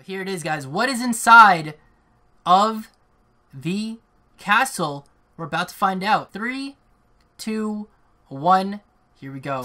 Here it is, guys. What is inside of the castle? We're about to find out. 3, 2, 1. Here we go.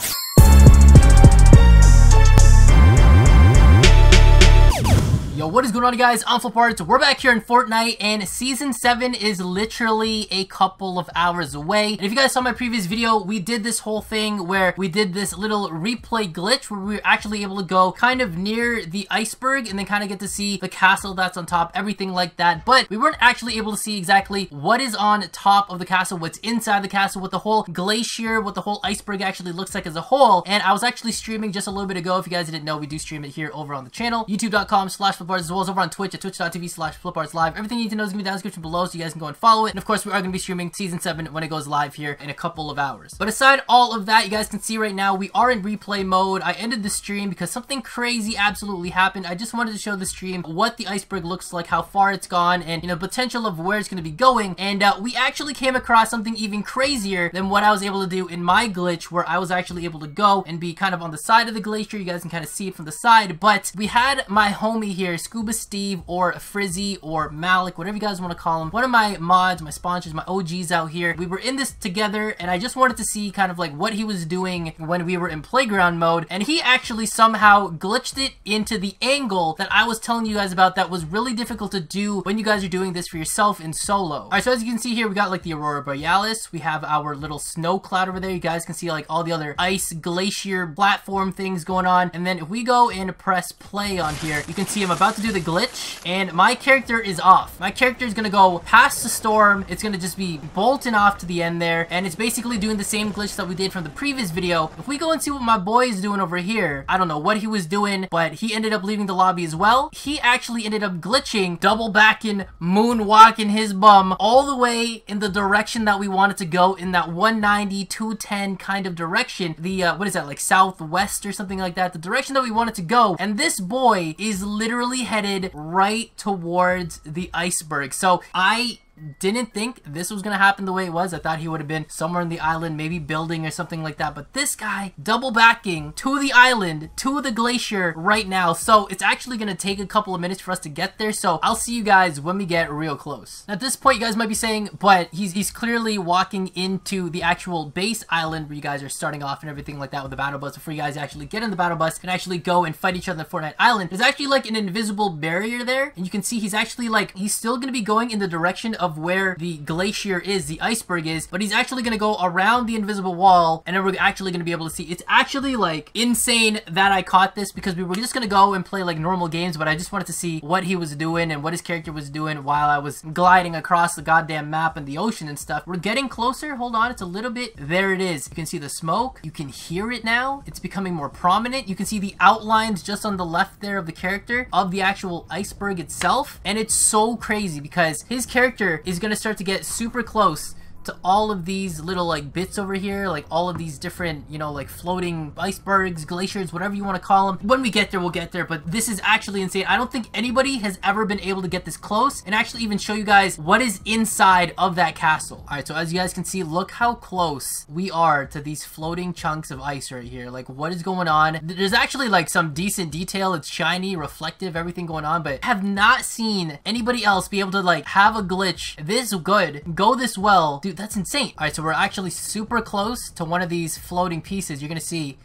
Yo, what is going on, guys? I'm FlipArtz. We're back here in Fortnite, and Season 7 is literally a couple of hours away. And if you guys saw my previous video, we did this whole thing where we did this little replay glitch where we were actually able to go kind of near the iceberg and then kind of get to see the castle that's on top, everything like that. But we weren't actually able to see exactly what is on top of the castle, what's inside the castle, what the whole glacier, what the whole iceberg actually looks like as a whole. And I was actually streaming just a little bit ago. If you guys didn't know, we do stream it here over on the channel, youtube.com/FlipArtz, as well as over on Twitch at twitch.tv/FlipArtzLive. Everything you need to know is going to be down in the description below, so you guys can go and follow it. And of course, we are going to be streaming Season 7 when it goes live here in a couple of hours. But aside all of that, you guys can see right now, we are in replay mode. I ended the stream because something crazy absolutely happened. I just wanted to show the stream what the iceberg looks like, how far it's gone, and, you know, potential of where it's going to be going. And we actually came across something even crazier than what I was able to do in my glitch, where I was actually able to go and be kind of on the side of the glacier. You guys can kind of see it from the side. But we had my homie here, Scuba Steve, or Frizzy, or Malik, whatever you guys want to call him, one of my mods, my sponsors, my OGs out here. We were in this together, and I just wanted to see kind of like what he was doing when we were in playground mode, and he actually somehow glitched it into the angle that I was telling you guys about that was really difficult to do when you guys are doing this for yourself in solo. Alright, so as you can see here, we got like the Aurora Borealis, we have our little snow cloud over there. You guys can see like all the other ice glacier platform things going on, and then if we go and press play on here, you can see I'm about to do the glitch, and my character is off. My character is gonna go past the storm. It's gonna just be bolting off to the end there, and it's basically doing the same glitch that we did from the previous video. If we go and see what my boy is doing over here, I don't know what he was doing, but he ended up leaving the lobby as well. He actually ended up glitching, double backing, moonwalking his bum all the way in the direction that we wanted to go, in that 190, 210 kind of direction. The, what is that, like southwest or something like that? The direction that we wanted to go, and this boy is literally headed right towards the iceberg. So I didn't think this was gonna happen the way it was. I thought he would have been somewhere in the island, maybe building or something like that, but this guy double backing to the island, to the glacier right now. So it's actually gonna take a couple of minutes for us to get there, so I'll see you guys when we get real close. At this point, you guys might be saying, but he's clearly walking into the actual base island where you guys are starting off and everything like that with the battle bus. Before you guys actually get in the battle bus and actually go and fight each other on the Fortnite island, there's actually like an invisible barrier there, and you can see he's actually like, he's still gonna be going in the direction of where the glacier is, the iceberg is, but he's actually gonna go around the invisible wall, and then we're actually gonna be able to see. It's actually like insane that I caught this, because we were just gonna go and play like normal games, but I just wanted to see what he was doing and what his character was doing while I was gliding across the goddamn map and the ocean and stuff. We're getting closer. Hold on, it's a little bit. There it is. You can see the smoke. You can hear it now. It's becoming more prominent. You can see the outlines just on the left there of the character of the actual iceberg itself, and it's so crazy because his character is gonna start to get super close to all of these little like bits over here, like all of these different, you know, like floating icebergs, glaciers, whatever you want to call them. When we get there, we'll get there, but this is actually insane. I don't think anybody has ever been able to get this close and actually even show you guys what is inside of that castle. All right, so as you guys can see, look how close we are to these floating chunks of ice right here. Like, what is going on? There's actually like some decent detail. It's shiny, reflective, everything going on, but I have not seen anybody else be able to like have a glitch this good, go this well. Dude, that's insane. All right, so we're actually super close to one of these floating pieces. You're gonna see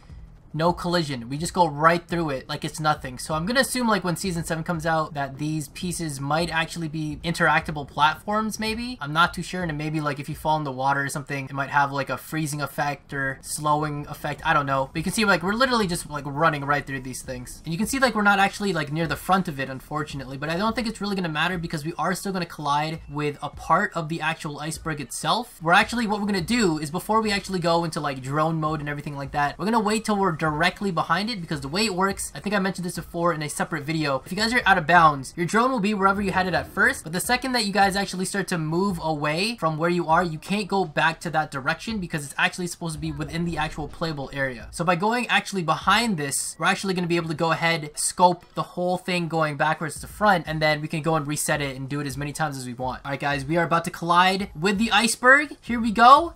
no collision. We just go right through it like it's nothing. So I'm gonna assume like when Season 7 comes out that these pieces might actually be interactable platforms, maybe. I'm not too sure, and maybe like if you fall in the water or something, it might have like a freezing effect or slowing effect. I don't know. But you can see like we're literally just like running right through these things. And you can see like we're not actually like near the front of it, unfortunately, but I don't think it's really gonna matter because we are still gonna collide with a part of the actual iceberg itself. We're actually, what we're gonna do is before we actually go into like drone mode and everything like that, we're gonna wait till we're directly behind it, because the way it works, I think I mentioned this before in a separate video, if you guys are out of bounds, your drone will be wherever you had it at first, but the second that you guys actually start to move away from where you are, you can't go back to that direction because it's actually supposed to be within the actual playable area. So by going actually behind this, we're actually going to be able to go ahead, scope the whole thing going backwards to front, and then we can go and reset it and do it as many times as we want. Alright guys, we are about to collide with the iceberg. Here we go.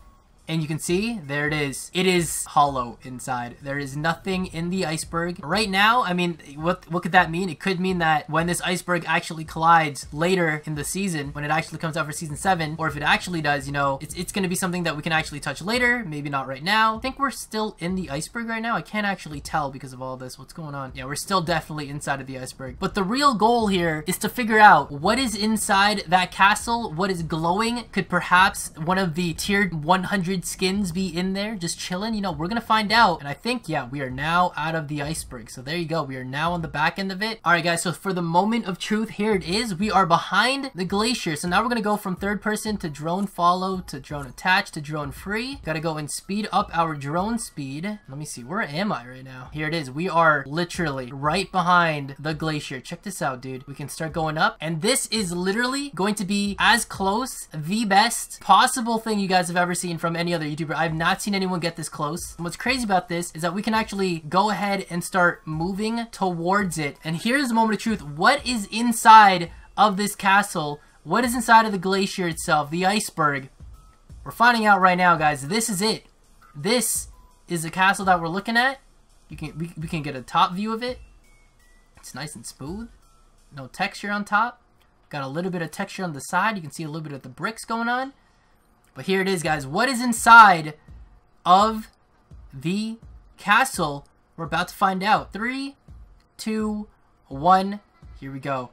And you can see, there it is. It is hollow inside. There is nothing in the iceberg. Right now, I mean, what could that mean? It could mean that when this iceberg actually collides later in the season, when it actually comes out for season 7, or if it actually does, you know, it's going to be something that we can actually touch later. Maybe not right now. I think we're still in the iceberg right now. I can't actually tell because of all this. What's going on? Yeah, we're still definitely inside of the iceberg. But the real goal here is to figure out what is inside that castle, what is glowing. Could perhaps one of the tiered 100 skins be in there just chilling? You know, we're gonna find out. And I think, yeah, we are now out of the iceberg. So there you go. We are now on the back end of it. All right, guys. So for the moment of truth, here it is. We are behind the glacier. So now we're gonna go from third person to drone follow to drone attach to drone free. Gotta go and speed up our drone speed. Let me see. Where am I right now? Here it is. We are literally right behind the glacier. Check this out, dude. We can start going up. And this is literally going to be as close, the best possible thing you guys have ever seen from any other YouTuber. I've not seen anyone get this close. And what's crazy about this is that we can actually go ahead and start moving towards it. And here's the moment of truth. What is inside of this castle? What is inside of the glacier itself? The iceberg. We're finding out right now, guys. This is it. This is the castle that we're looking at. We can get a top view of it. It's nice and smooth. No texture on top. Got a little bit of texture on the side. You can see a little bit of the bricks going on. But here it is, guys. What is inside of the castle? We're about to find out. 3, 2, 1. Here we go.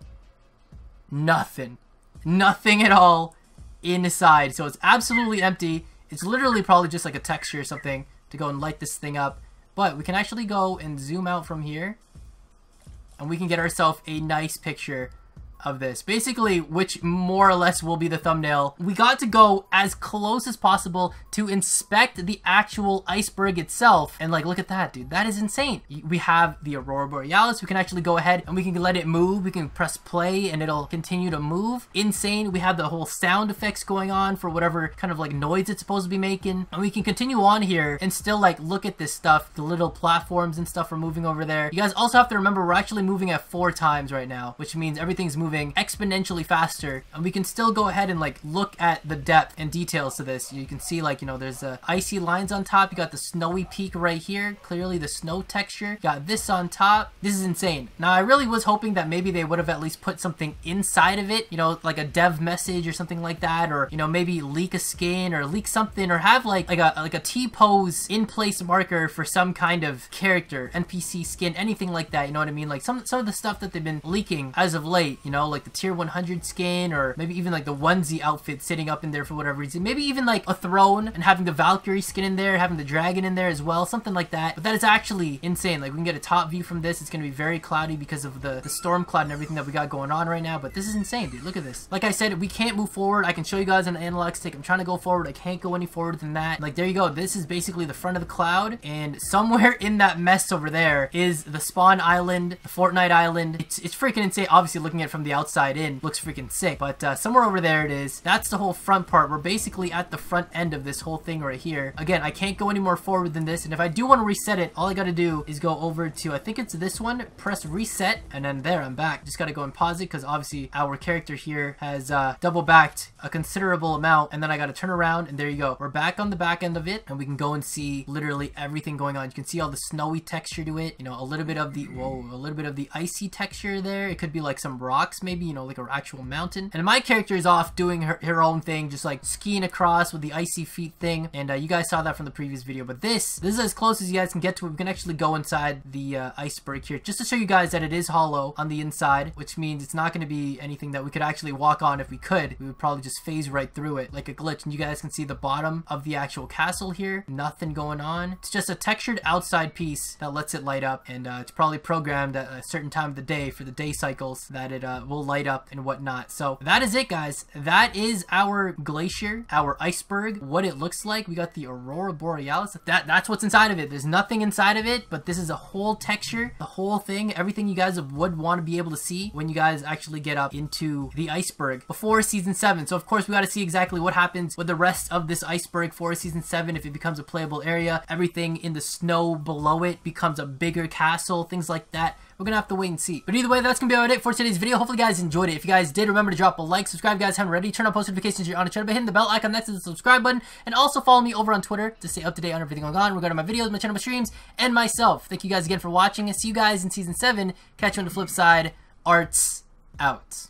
Nothing. Nothing at all inside. So it's absolutely empty. It's literally probably just like a texture or something to go and light this thing up. But we can actually go and zoom out from here. And we can get ourselves a nice picture of this, basically, which more or less will be the thumbnail. We got to go as close as possible to inspect the actual iceberg itself, and like, look at that, dude. That is insane. We have the Aurora Borealis. We can actually go ahead and we can let it move. We can press play and it'll continue to move. Insane. We have the whole sound effects going on for whatever kind of like noise it's supposed to be making, and we can continue on here and still like look at this stuff. The little platforms and stuff are moving over there. You guys also have to remember we're actually moving at 4 times right now, which means everything's moving exponentially faster, and we can still go ahead and like look at the depth and details to this. You can see, like, you know, there's icy lines on top. You got the snowy peak right here, clearly the snow texture. You got this on top. This is insane. Now I really was hoping that maybe they would have at least put something inside of it, you know, like a dev message or something like that, or, you know, maybe leak a skin or leak something, or have like a T-pose in place marker for some kind of character, NPC skin, anything like that. You know what I mean? Like some of the stuff that they've been leaking as of late, you know, like the tier 100 skin, or maybe even like the onesie outfit sitting up in there for whatever reason. Maybe even like a throne and having the Valkyrie skin in there, having the dragon in there as well, something like that. But that is actually insane. Like, we can get a top view from this. It's going to be very cloudy because of the storm cloud and everything that we got going on right now. But this is insane, dude. Look at this. Like I said, we can't move forward. I can show you guys on the analog stick. I'm trying to go forward. I can't go any forward than that. Like, there you go. This is basically the front of the cloud, and somewhere in that mess over there is the spawn island, the Fortnite island. It's freaking insane. Obviously, looking at it from the outside in looks freaking sick, but somewhere over there it is. That's the whole front part. We're basically at the front end of this whole thing right here. Again, I can't go any more forward than this, and if I do want to reset it, all I gotta do is go over to, I think it's this one, press reset, and then there, I'm back. Just gotta go and pause it, because obviously our character here has double backed a considerable amount, and then I gotta turn around, and there you go. We're back on the back end of it, and we can go and see literally everything going on. You can see all the snowy texture to it, you know, a little bit of the, whoa, a little bit of the icy texture there. It could be like some rocks maybe, you know, like an actual mountain. And my character is off doing her own thing, just like skiing across with the icy feet thing, and you guys saw that from the previous video. But this is as close as you guys can get to it. We can actually go inside the iceberg here, just to show you guys that it is hollow on the inside, which means it's not going to be anything that we could actually walk on. If we could, we would probably just phase right through it like a glitch. And you guys can see the bottom of the actual castle here. Nothing going on. It's just a textured outside piece that lets it light up, and it's probably programmed at a certain time of the day for the day cycles that it will light up and whatnot. So that is it, guys. That is our glacier, our iceberg, what it looks like. We got the Aurora Borealis. That's what's inside of it. There's nothing inside of it, but this is a whole texture, the whole thing, everything you guys would want to be able to see when you guys actually get up into the iceberg before season 7. So of course we got to see exactly what happens with the rest of this iceberg for season 7. If it becomes a playable area, everything in the snow below it becomes a bigger castle, things like that. we're gonna have to wait and see. But either way, that's gonna be about it for today's video. Hopefully you guys enjoyed it. If you guys did, remember to drop a like, subscribe if you guys haven't already, turn on post notifications on the channel by hitting the bell icon next to the subscribe button, and also follow me over on Twitter to stay up to date on everything going on regarding my videos, my channel, my streams, and myself. Thank you guys again for watching, and see you guys in Season 7. Catch you on the flip side. Arts out.